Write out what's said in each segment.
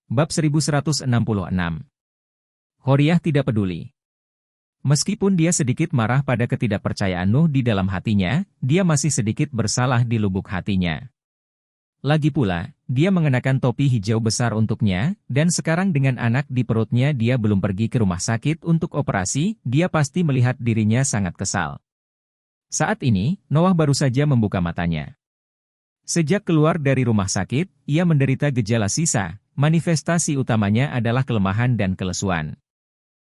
Bab 1166. Horiah tidak peduli. Meskipun dia sedikit marah pada ketidakpercayaan Nuh di dalam hatinya, dia masih sedikit bersalah di lubuk hatinya. Lagi pula, dia mengenakan topi hijau besar untuknya, dan sekarang dengan anak di perutnya dia belum pergi ke rumah sakit untuk operasi, dia pasti melihat dirinya sangat kesal. Saat ini, Noah baru saja membuka matanya. Sejak keluar dari rumah sakit, ia menderita gejala sisa. Manifestasi utamanya adalah kelemahan dan kelesuan.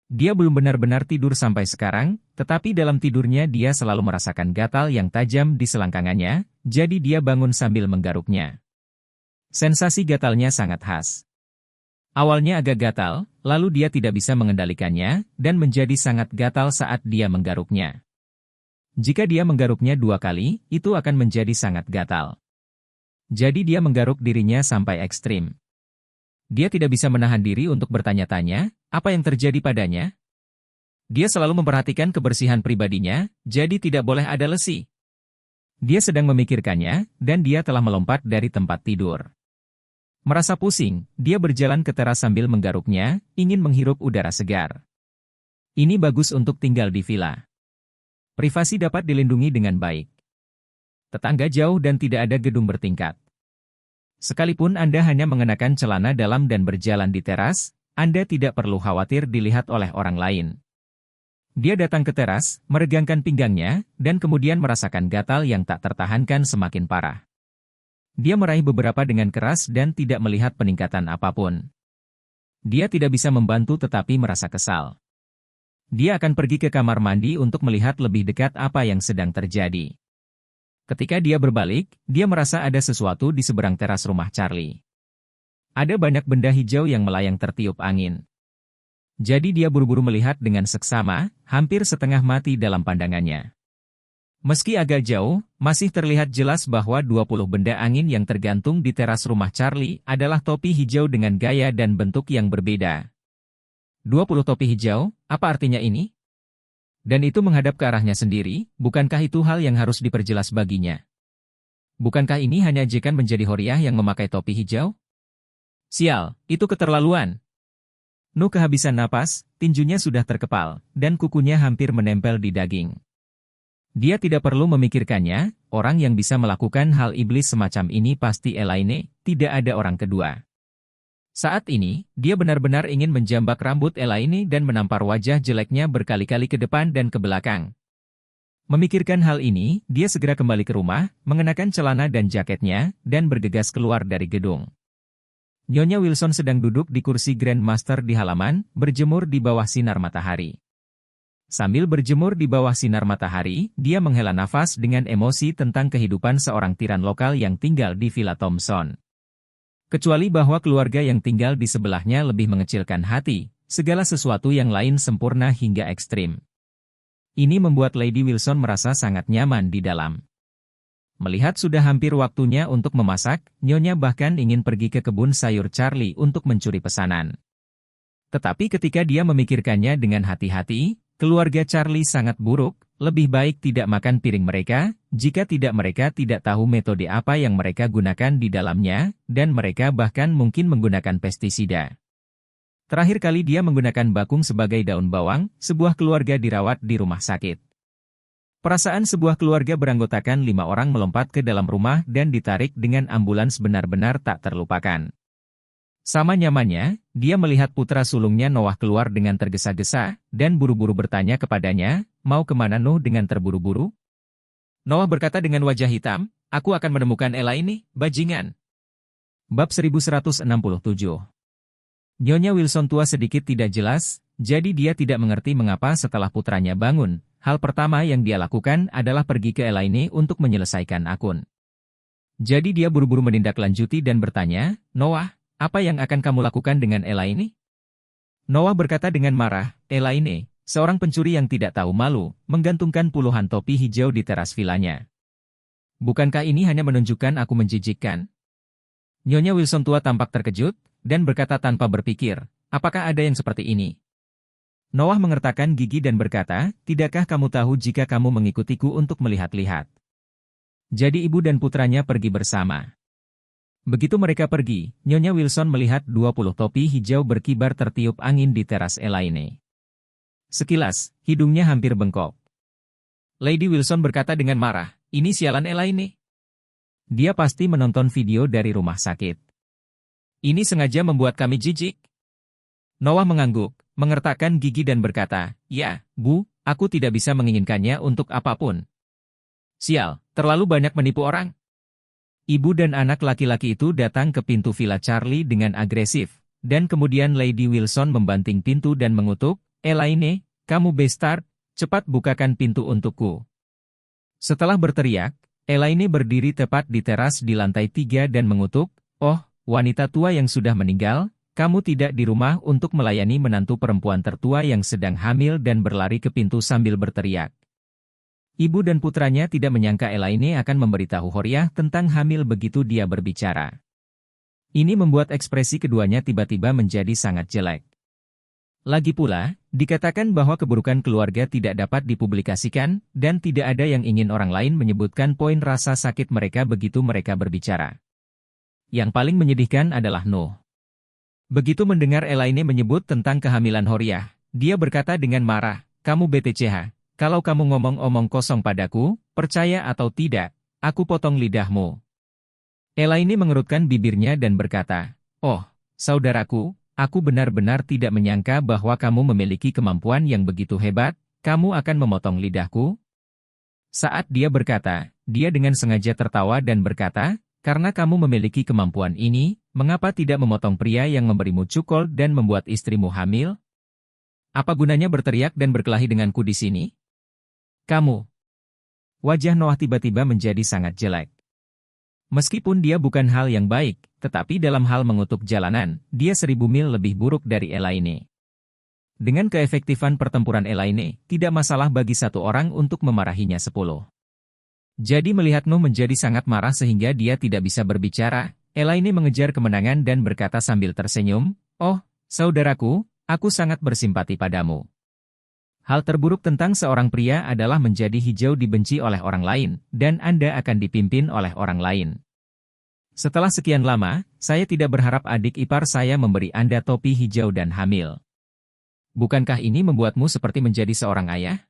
Dia belum benar-benar tidur sampai sekarang, tetapi dalam tidurnya dia selalu merasakan gatal yang tajam di selangkangannya, jadi dia bangun sambil menggaruknya. Sensasi gatalnya sangat khas. Awalnya agak gatal, lalu dia tidak bisa mengendalikannya, dan menjadi sangat gatal saat dia menggaruknya. Jika dia menggaruknya 2 kali, itu akan menjadi sangat gatal. Jadi dia menggaruk dirinya sampai ekstrim. Dia tidak bisa menahan diri untuk bertanya-tanya, apa yang terjadi padanya? Dia selalu memperhatikan kebersihan pribadinya, jadi tidak boleh ada lesi. Dia sedang memikirkannya, dan dia telah melompat dari tempat tidur. Merasa pusing, dia berjalan ke teras sambil menggaruknya, ingin menghirup udara segar. Ini bagus untuk tinggal di villa. Privasi dapat dilindungi dengan baik. Tetangga jauh dan tidak ada gedung bertingkat. Sekalipun Anda hanya mengenakan celana dalam dan berjalan di teras, Anda tidak perlu khawatir dilihat oleh orang lain. Dia datang ke teras, meregangkan pinggangnya, dan kemudian merasakan gatal yang tak tertahankan semakin parah. Dia meraih beberapa dengan keras dan tidak melihat peningkatan apapun. Dia tidak bisa membantu tetapi merasa kesal. Dia akan pergi ke kamar mandi untuk melihat lebih dekat apa yang sedang terjadi. Ketika dia berbalik, dia merasa ada sesuatu di seberang teras rumah Charlie. Ada banyak benda hijau yang melayang tertiup angin. Jadi dia buru-buru melihat dengan seksama, hampir setengah mati dalam pandangannya. Meski agak jauh, masih terlihat jelas bahwa 20 benda angin yang tergantung di teras rumah Charlie adalah topi hijau dengan gaya dan bentuk yang berbeda. 20 topi hijau, apa artinya ini? Dan itu menghadap ke arahnya sendiri, bukankah itu hal yang harus diperjelas baginya? Bukankah ini hanya ejekan menjadi Horiah yang memakai topi hijau? Sial, itu keterlaluan. Nuh kehabisan napas, tinjunya sudah terkepal, dan kukunya hampir menempel di daging. Dia tidak perlu memikirkannya, orang yang bisa melakukan hal iblis semacam ini pasti Elaine, tidak ada orang kedua. Saat ini, dia benar-benar ingin menjambak rambut Elaine dan menampar wajah jeleknya berkali-kali ke depan dan ke belakang. Memikirkan hal ini, dia segera kembali ke rumah, mengenakan celana dan jaketnya, dan bergegas keluar dari gedung. Nyonya Wilson sedang duduk di kursi Grandmaster di halaman, berjemur di bawah sinar matahari. Sambil berjemur di bawah sinar matahari, dia menghela nafas dengan emosi tentang kehidupan seorang tiran lokal yang tinggal di Villa Thompson. Kecuali bahwa keluarga yang tinggal di sebelahnya lebih mengecilkan hati, segala sesuatu yang lain sempurna hingga ekstrim. Ini membuat Lady Wilson merasa sangat nyaman di dalam. Melihat sudah hampir waktunya untuk memasak, Nyonya bahkan ingin pergi ke kebun sayur Charlie untuk mencuri pesanan. Tetapi ketika dia memikirkannya dengan hati-hati, keluarga Charlie sangat buruk, lebih baik tidak makan piring mereka, jika tidak mereka tidak tahu metode apa yang mereka gunakan di dalamnya, dan mereka bahkan mungkin menggunakan pestisida. Terakhir kali dia menggunakan bakung sebagai daun bawang, sebuah keluarga dirawat di rumah sakit. Perasaan sebuah keluarga beranggotakan 5 orang melompat ke dalam rumah dan ditarik dengan ambulans benar-benar tak terlupakan. Sama nyamannya, dia melihat putra sulungnya Noah keluar dengan tergesa-gesa, dan buru-buru bertanya kepadanya, mau kemana Nuh dengan terburu-buru? Noah berkata dengan wajah hitam, aku akan menemukan Elaine, bajingan. Bab 1167. Nyonya Wilson tua sedikit tidak jelas, jadi dia tidak mengerti mengapa setelah putranya bangun, hal pertama yang dia lakukan adalah pergi ke Elaine untuk menyelesaikan akun. Jadi dia buru-buru menindaklanjuti dan bertanya, Noah, apa yang akan kamu lakukan dengan Elaine? Noah berkata dengan marah, Elaine, seorang pencuri yang tidak tahu malu, menggantungkan puluhan topi hijau di teras vilanya. Bukankah ini hanya menunjukkan aku menjijikkan? Nyonya Wilson tua tampak terkejut, dan berkata tanpa berpikir, apakah ada yang seperti ini? Noah mengertakkan gigi dan berkata, tidakkah kamu tahu jika kamu mengikutiku untuk melihat-lihat? Jadi ibu dan putranya pergi bersama. Begitu mereka pergi, Nyonya Wilson melihat 20 topi hijau berkibar tertiup angin di teras Elaine. Sekilas, hidungnya hampir bengkok. Lady Wilson berkata dengan marah, "Ini sialan Elaine. Dia pasti menonton video dari rumah sakit. Ini sengaja membuat kami jijik." Noah mengangguk, mengertakkan gigi dan berkata, "Ya, Bu, aku tidak bisa menginginkannya untuk apapun. Sial, terlalu banyak menipu orang." Ibu dan anak laki-laki itu datang ke pintu villa Charlie dengan agresif, dan kemudian Lady Wilson membanting pintu dan mengutuk, "Elaine, kamu bastard, cepat bukakan pintu untukku." Setelah berteriak, Elaine berdiri tepat di teras di lantai 3 dan mengutuk, "Oh, wanita tua yang sudah meninggal, kamu tidak di rumah untuk melayani menantu perempuan tertua yang sedang hamil," dan berlari ke pintu sambil berteriak. Ibu dan putranya tidak menyangka Elaine akan memberitahu Horiah tentang hamil begitu dia berbicara. Ini membuat ekspresi keduanya tiba-tiba menjadi sangat jelek. Lagi pula, dikatakan bahwa keburukan keluarga tidak dapat dipublikasikan, dan tidak ada yang ingin orang lain menyebutkan poin rasa sakit mereka begitu mereka berbicara. Yang paling menyedihkan adalah Noh. Begitu mendengar Elaine menyebut tentang kehamilan Horiah, dia berkata dengan marah, "Kamu BTCH, kalau kamu ngomong-omong kosong padaku, percaya atau tidak, aku potong lidahmu." Elaine mengerutkan bibirnya dan berkata, "Oh, saudaraku, aku benar-benar tidak menyangka bahwa kamu memiliki kemampuan yang begitu hebat, kamu akan memotong lidahku?" Saat dia berkata, dia dengan sengaja tertawa dan berkata, "Karena kamu memiliki kemampuan ini, mengapa tidak memotong pria yang memberimu cukol dan membuat istrimu hamil? Apa gunanya berteriak dan berkelahi denganku di sini? Kamu." Wajah Noah tiba-tiba menjadi sangat jelek. Meskipun dia bukan hal yang baik, tetapi dalam hal mengutuk jalanan, dia 1000 mil lebih buruk dari Elaine. Dengan keefektifan pertempuran Elaine, tidak masalah bagi satu orang untuk memarahinya 10. Jadi melihat Noh menjadi sangat marah sehingga dia tidak bisa berbicara, Elaine mengejar kemenangan dan berkata sambil tersenyum, "Oh, saudaraku, aku sangat bersimpati padamu. Hal terburuk tentang seorang pria adalah menjadi hijau dibenci oleh orang lain, dan Anda akan dipimpin oleh orang lain. Setelah sekian lama, saya tidak berharap adik ipar saya memberi Anda topi hijau dan hamil. Bukankah ini membuatmu seperti menjadi seorang ayah?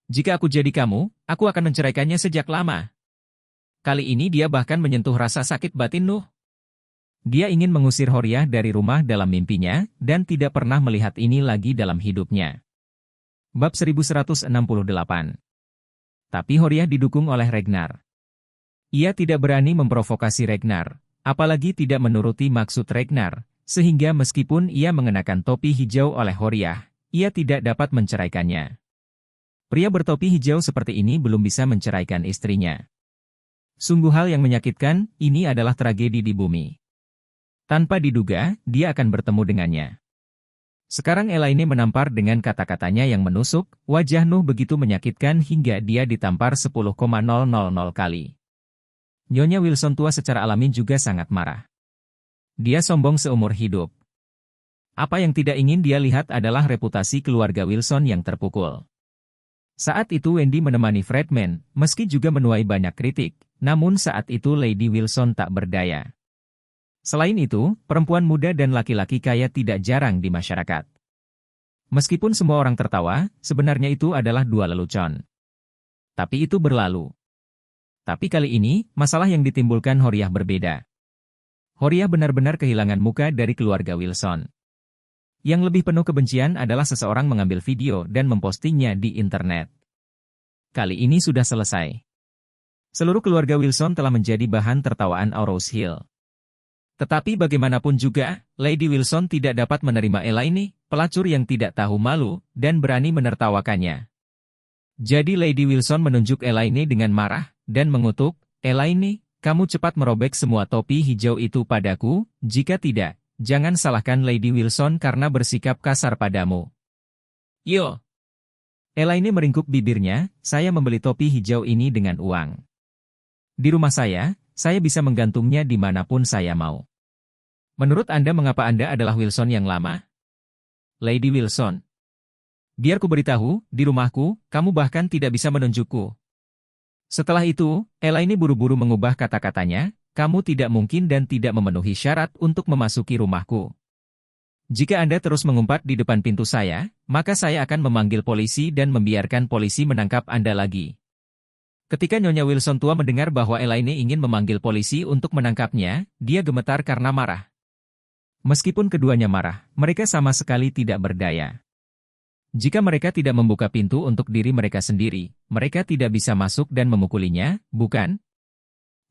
Jika aku jadi kamu, aku akan menceraikannya sejak lama." Kali ini dia bahkan menyentuh rasa sakit batin Noh. Dia ingin mengusir Horiah dari rumah dalam mimpinya, dan tidak pernah melihat ini lagi dalam hidupnya. Bab 1168. Tapi Horiah didukung oleh Ragnar. Ia tidak berani memprovokasi Ragnar, apalagi tidak menuruti maksud Ragnar, sehingga meskipun ia mengenakan topi hijau oleh Horiah, ia tidak dapat menceraikannya. Pria bertopi hijau seperti ini belum bisa menceraikan istrinya. Sungguh hal yang menyakitkan, ini adalah tragedi di bumi. Tanpa diduga, dia akan bertemu dengannya. Sekarang Elaine menampar dengan kata-katanya yang menusuk, wajah Noh begitu menyakitkan hingga dia ditampar 10,000 kali. Nyonya Wilson tua secara alami juga sangat marah. Dia sombong seumur hidup. Apa yang tidak ingin dia lihat adalah reputasi keluarga Wilson yang terpukul. Saat itu Wendy menemani Fredman, meski juga menuai banyak kritik, namun saat itu Lady Wilson tak berdaya. Selain itu, perempuan muda dan laki-laki kaya tidak jarang di masyarakat. Meskipun semua orang tertawa, sebenarnya itu adalah dua lelucon. Tapi itu berlalu. Tapi kali ini, masalah yang ditimbulkan Horiah berbeda. Horiah benar-benar kehilangan muka dari keluarga Wilson. Yang lebih penuh kebencian adalah seseorang mengambil video dan mempostingnya di internet. Kali ini sudah selesai. Seluruh keluarga Wilson telah menjadi bahan tertawaan Rose Hill. Tetapi bagaimanapun juga, Lady Wilson tidak dapat menerima Elaine, pelacur yang tidak tahu malu, dan berani menertawakannya. Jadi Lady Wilson menunjuk Elaine dengan marah, dan mengutuk, "Elaine, kamu cepat merobek semua topi hijau itu padaku, jika tidak, jangan salahkan Lady Wilson karena bersikap kasar padamu." "Yo!" Elaine meringkuk bibirnya, "Saya membeli topi hijau ini dengan uang. Di rumah saya bisa menggantungnya dimanapun saya mau. Menurut Anda mengapa Anda adalah Wilson yang lama? Lady Wilson. Biar ku beritahu, di rumahku, kamu bahkan tidak bisa menunjukku." Setelah itu, Elaine buru-buru mengubah kata-katanya, kamu tidak mungkin dan tidak memenuhi syarat untuk memasuki rumahku. Jika Anda terus mengumpat di depan pintu saya, maka saya akan memanggil polisi dan membiarkan polisi menangkap Anda lagi. Ketika Nyonya Wilson tua mendengar bahwa Elaine ingin memanggil polisi untuk menangkapnya, dia gemetar karena marah. Meskipun keduanya marah, mereka sama sekali tidak berdaya. Jika mereka tidak membuka pintu untuk diri mereka sendiri, mereka tidak bisa masuk dan memukulinya, bukan?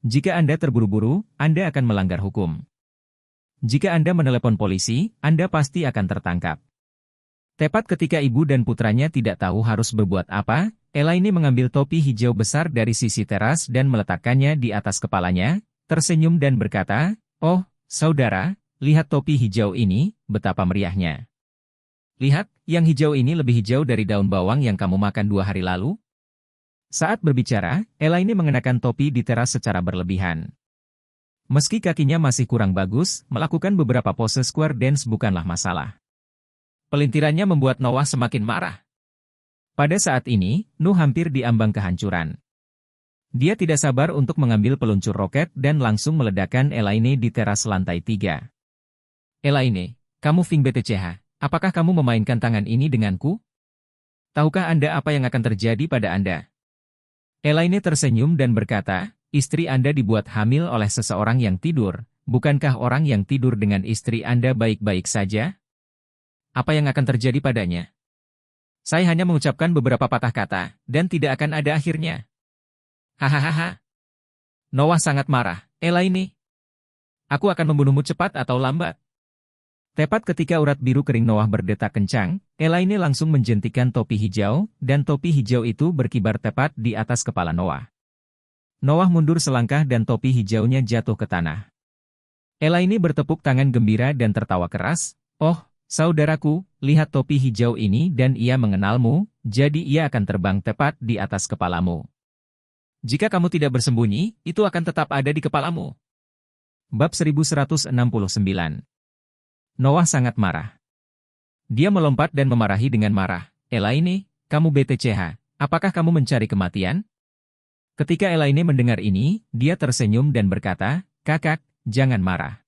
Jika Anda terburu-buru, Anda akan melanggar hukum. Jika Anda menelepon polisi, Anda pasti akan tertangkap. Tepat ketika ibu dan putranya tidak tahu harus berbuat apa, Elaine mengambil topi hijau besar dari sisi teras dan meletakkannya di atas kepalanya, tersenyum dan berkata, "Oh, saudara, lihat topi hijau ini, betapa meriahnya. Lihat, yang hijau ini lebih hijau dari daun bawang yang kamu makan 2 hari lalu." Saat berbicara, Elaine mengenakan topi di teras secara berlebihan. Meski kakinya masih kurang bagus, melakukan beberapa pose square dance bukanlah masalah. Pelintirannya membuat Noah semakin marah. Pada saat ini, Nuh hampir diambang kehancuran. Dia tidak sabar untuk mengambil peluncur roket dan langsung meledakkan Elaine di teras lantai 3. "Elaine, kamu Fing BTCH, apakah kamu memainkan tangan ini denganku? Tahukah Anda apa yang akan terjadi pada Anda?" Elaine tersenyum dan berkata, "Istri Anda dibuat hamil oleh seseorang yang tidur, bukankah orang yang tidur dengan istri Anda baik-baik saja? Apa yang akan terjadi padanya? Saya hanya mengucapkan beberapa patah kata, dan tidak akan ada akhirnya." Hahaha. Noah sangat marah. "Elaine, aku akan membunuhmu cepat atau lambat." Tepat ketika urat biru kering Noah berdetak kencang, Elaine langsung menjentikan topi hijau, dan topi hijau itu berkibar tepat di atas kepala Noah. Noah mundur selangkah dan topi hijaunya jatuh ke tanah. Elaine bertepuk tangan gembira dan tertawa keras, "Oh, saudaraku, lihat topi hijau ini dan ia mengenalmu, jadi ia akan terbang tepat di atas kepalamu. Jika kamu tidak bersembunyi, itu akan tetap ada di kepalamu." Bab 1169. Noah sangat marah. Dia melompat dan memarahi dengan marah, "Elaine, kamu BTCH, apakah kamu mencari kematian?" Ketika Elaine mendengar ini, dia tersenyum dan berkata, "Kakak, jangan marah.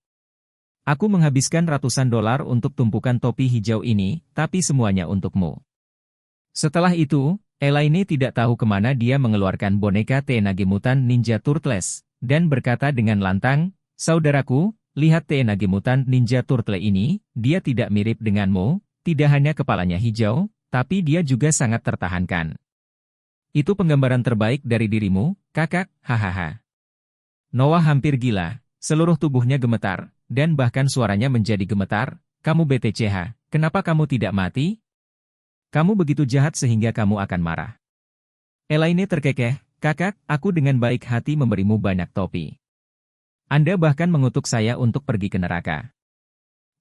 Aku menghabiskan ratusan dolar untuk tumpukan topi hijau ini, tapi semuanya untukmu." Setelah itu, Elaine tidak tahu kemana dia mengeluarkan boneka TNG Mutant Ninja Turtles, dan berkata dengan lantang, "Saudaraku, lihat TNG Mutant Ninja Turtle ini, dia tidak mirip denganmu, tidak hanya kepalanya hijau, tapi dia juga sangat tertahankan. Itu penggambaran terbaik dari dirimu, kakak, hahaha." Noah hampir gila, seluruh tubuhnya gemetar, dan bahkan suaranya menjadi gemetar, "Kamu BTCH, kenapa kamu tidak mati? Kamu begitu jahat sehingga kamu akan marah." Elaine terkekeh, "Kakak, aku dengan baik hati memberimu banyak topi. Anda bahkan mengutuk saya untuk pergi ke neraka.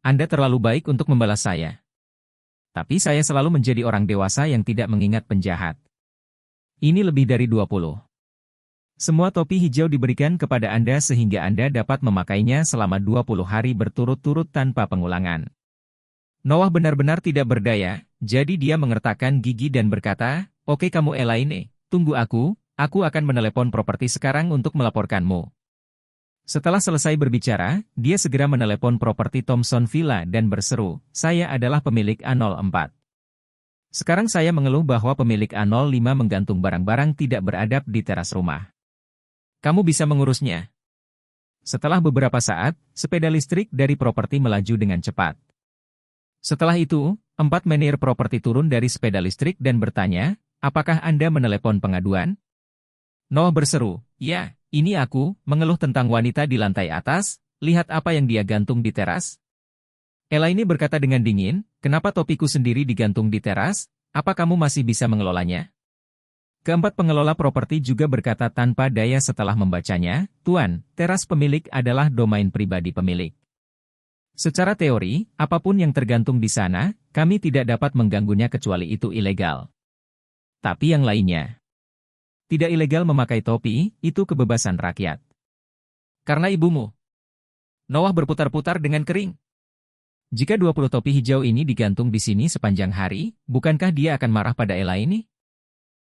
Anda terlalu baik untuk membalas saya. Tapi saya selalu menjadi orang dewasa yang tidak mengingat penjahat. Ini lebih dari 20. Semua topi hijau diberikan kepada Anda sehingga Anda dapat memakainya selama 20 hari berturut-turut tanpa pengulangan." Noah benar-benar tidak berdaya, jadi dia mengertakkan gigi dan berkata, "Oke kamu Elaine, tunggu aku akan menelepon properti sekarang untuk melaporkanmu." Setelah selesai berbicara, dia segera menelepon properti Thompson Villa dan berseru, "Saya adalah pemilik A04. Sekarang saya mengeluh bahwa pemilik A05 menggantung barang-barang tidak beradab di teras rumah. Kamu bisa mengurusnya?" Setelah beberapa saat, sepeda listrik dari properti melaju dengan cepat. Setelah itu, 4 manajer properti turun dari sepeda listrik dan bertanya, "Apakah Anda menelepon pengaduan?" Noah berseru, "Ya, ini aku, mengeluh tentang wanita di lantai atas, lihat apa yang dia gantung di teras." Elaine berkata dengan dingin, "Kenapa topiku sendiri digantung di teras? Apa kamu masih bisa mengelolanya?" Keempat pengelola properti juga berkata tanpa daya setelah membacanya, "Tuan, teras pemilik adalah domain pribadi pemilik. Secara teori, apapun yang tergantung di sana, kami tidak dapat mengganggunya kecuali itu ilegal. Tapi yang lainnya, tidak ilegal memakai topi, itu kebebasan rakyat." "Karena ibumu." Noah berputar-putar dengan kering. "Jika 20 topi hijau ini digantung di sini sepanjang hari, bukankah dia akan marah pada Elaine?"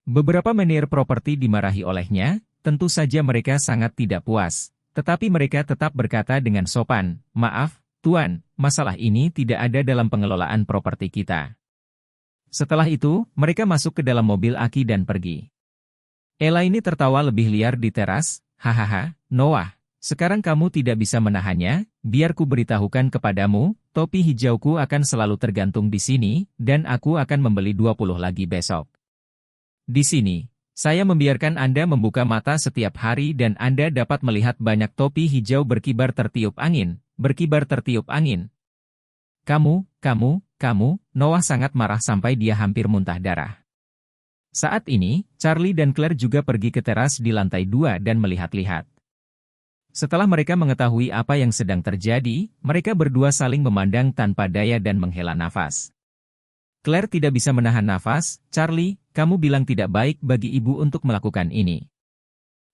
Beberapa manajer properti dimarahi olehnya, tentu saja mereka sangat tidak puas. Tetapi mereka tetap berkata dengan sopan, "Maaf, Tuan, masalah ini tidak ada dalam pengelolaan properti kita." Setelah itu, mereka masuk ke dalam mobil Aki dan pergi. Elaine tertawa lebih liar di teras, "Hahaha, Noah, sekarang kamu tidak bisa menahannya, biar ku beritahukan kepadamu, topi hijauku akan selalu tergantung di sini, dan aku akan membeli 20 lagi besok. Di sini, saya membiarkan Anda membuka mata setiap hari dan Anda dapat melihat banyak topi hijau berkibar tertiup angin, berkibar tertiup angin." Kamu, Noah sangat marah sampai dia hampir muntah darah. Saat ini, Charlie dan Claire juga pergi ke teras di lantai 2 dan melihat-lihat. Setelah mereka mengetahui apa yang sedang terjadi, mereka berdua saling memandang tanpa daya dan menghela nafas. Claire tidak bisa menahan nafas. "Charlie, kamu bilang tidak baik bagi ibu untuk melakukan ini."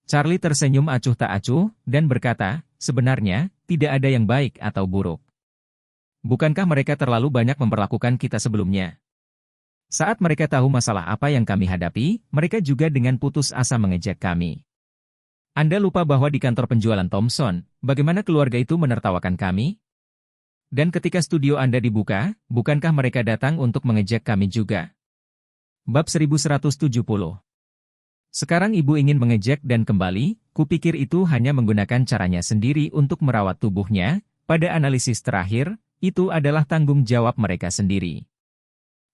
Charlie tersenyum acuh tak acuh, dan berkata, "Sebenarnya, tidak ada yang baik atau buruk. Bukankah mereka terlalu banyak memperlakukan kita sebelumnya? Saat mereka tahu masalah apa yang kami hadapi, mereka juga dengan putus asa mengejek kami. Anda lupa bahwa di kantor penjualan Thompson, bagaimana keluarga itu menertawakan kami? Dan ketika studio Anda dibuka, bukankah mereka datang untuk mengejek kami juga?" Bab 1170. Sekarang ibu ingin mengejek dan kembali, kupikir itu hanya menggunakan caranya sendiri untuk merawat tubuhnya. Pada analisis terakhir, itu adalah tanggung jawab mereka sendiri.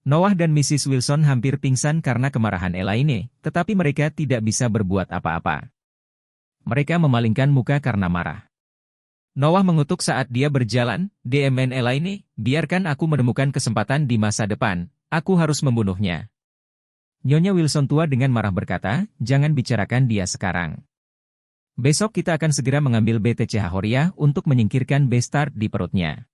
Noah dan Mrs. Wilson hampir pingsan karena kemarahan Elaine, tetapi mereka tidak bisa berbuat apa-apa. Mereka memalingkan muka karena marah. Noah mengutuk saat dia berjalan, "DMN Elaine, biarkan aku menemukan kesempatan di masa depan, aku harus membunuhnya." Nyonya Wilson tua dengan marah berkata, "Jangan bicarakan dia sekarang. Besok kita akan segera mengambil BTCH Horia untuk menyingkirkan Bestard di perutnya.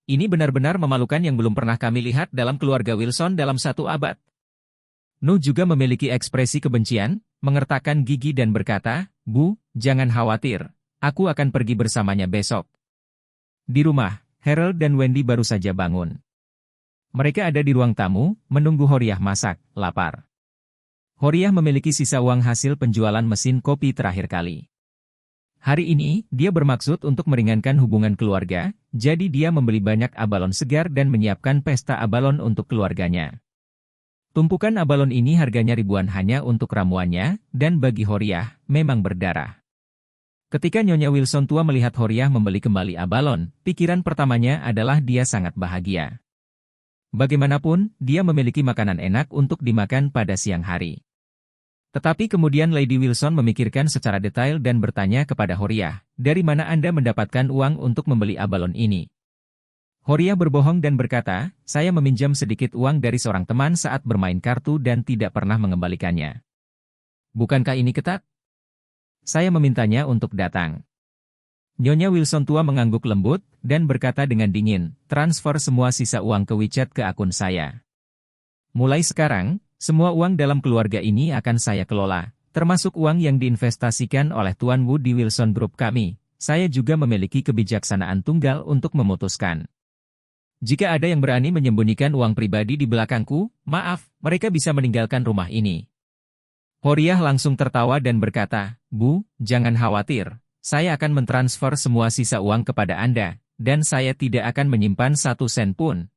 Ini benar-benar memalukan yang belum pernah kami lihat dalam keluarga Wilson dalam 1 abad." Nuh juga memiliki ekspresi kebencian, mengertakkan gigi dan berkata, "Bu, jangan khawatir. Aku akan pergi bersamanya besok." Di rumah, Harold dan Wendy baru saja bangun. Mereka ada di ruang tamu, menunggu Horiah masak, lapar. Horiah memiliki sisa uang hasil penjualan mesin kopi terakhir kali. Hari ini, dia bermaksud untuk meringankan hubungan keluarga, jadi dia membeli banyak abalon segar dan menyiapkan pesta abalon untuk keluarganya. Tumpukan abalon ini harganya ribuan hanya untuk ramuannya, dan bagi Horiah, memang berdarah. Ketika Nyonya Wilson tua melihat Horiah membeli kembali abalon, pikiran pertamanya adalah dia sangat bahagia. Bagaimanapun, dia memiliki makanan enak untuk dimakan pada siang hari. Tetapi kemudian Lady Wilson memikirkan secara detail dan bertanya kepada Horiah, "Dari mana Anda mendapatkan uang untuk membeli abalon ini?" Horiah berbohong dan berkata, "Saya meminjam sedikit uang dari seorang teman saat bermain kartu dan tidak pernah mengembalikannya." "Bukankah ini ketat? Saya memintanya untuk datang." Nyonya Wilson tua mengangguk lembut, dan berkata dengan dingin, "Transfer semua sisa uang ke WeChat ke akun saya. Mulai sekarang, semua uang dalam keluarga ini akan saya kelola, termasuk uang yang diinvestasikan oleh Tuan Wu di Wilson Group kami. Saya juga memiliki kebijaksanaan tunggal untuk memutuskan. Jika ada yang berani menyembunyikan uang pribadi di belakangku, maaf, mereka bisa meninggalkan rumah ini." Horiah langsung tertawa dan berkata, "Bu, jangan khawatir. Saya akan mentransfer semua sisa uang kepada Anda, dan saya tidak akan menyimpan 1 sen pun."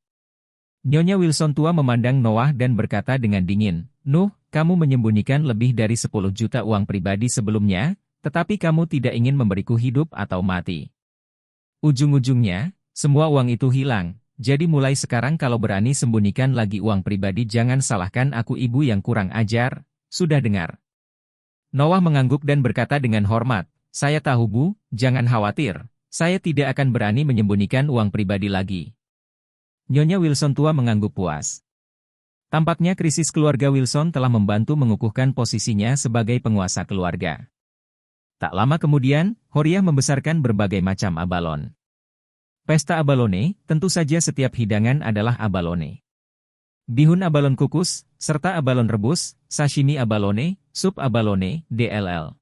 Nyonya Wilson tua memandang Noah dan berkata dengan dingin, "Nuh, kamu menyembunyikan lebih dari 10 juta uang pribadi sebelumnya, tetapi kamu tidak ingin memberiku hidup atau mati. Ujung-ujungnya, semua uang itu hilang, jadi mulai sekarang kalau berani sembunyikan lagi uang pribadi jangan salahkan aku ibu yang kurang ajar, sudah dengar?" Noah mengangguk dan berkata dengan hormat, "Saya tahu Bu, jangan khawatir, saya tidak akan berani menyembunyikan uang pribadi lagi." Nyonya Wilson tua mengangguk puas. Tampaknya krisis keluarga Wilson telah membantu mengukuhkan posisinya sebagai penguasa keluarga. Tak lama kemudian, Horiah membesarkan berbagai macam abalon. Pesta abalone, tentu saja setiap hidangan adalah abalone. Bihun abalon kukus, serta abalon rebus, sashimi abalone, sup abalone, DLL.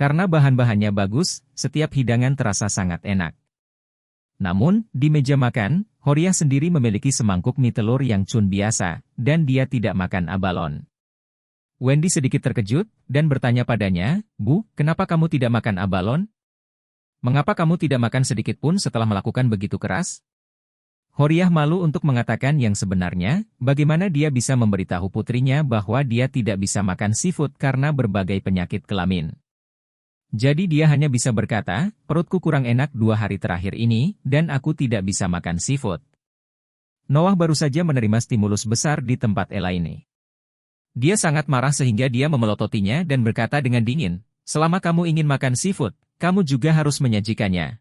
Karena bahan-bahannya bagus, setiap hidangan terasa sangat enak. Namun, di meja makan, Horiah sendiri memiliki semangkuk mie telur yang cun biasa, dan dia tidak makan abalon. Wendy sedikit terkejut, dan bertanya padanya, "Bu, kenapa kamu tidak makan abalon?" Mengapa kamu tidak makan sedikit pun setelah melakukan begitu keras? Horiah malu untuk mengatakan yang sebenarnya, bagaimana dia bisa memberitahu putrinya bahwa dia tidak bisa makan seafood karena berbagai penyakit kelamin. Jadi dia hanya bisa berkata, perutku kurang enak 2 hari terakhir ini, dan aku tidak bisa makan seafood. Noah baru saja menerima stimulus besar di tempat Elaine. Dia sangat marah sehingga dia memelototinya dan berkata dengan dingin, selama kamu ingin makan seafood, kamu juga harus menyajikannya.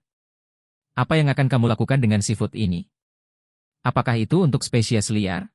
Apa yang akan kamu lakukan dengan seafood ini? Apakah itu untuk spesies liar?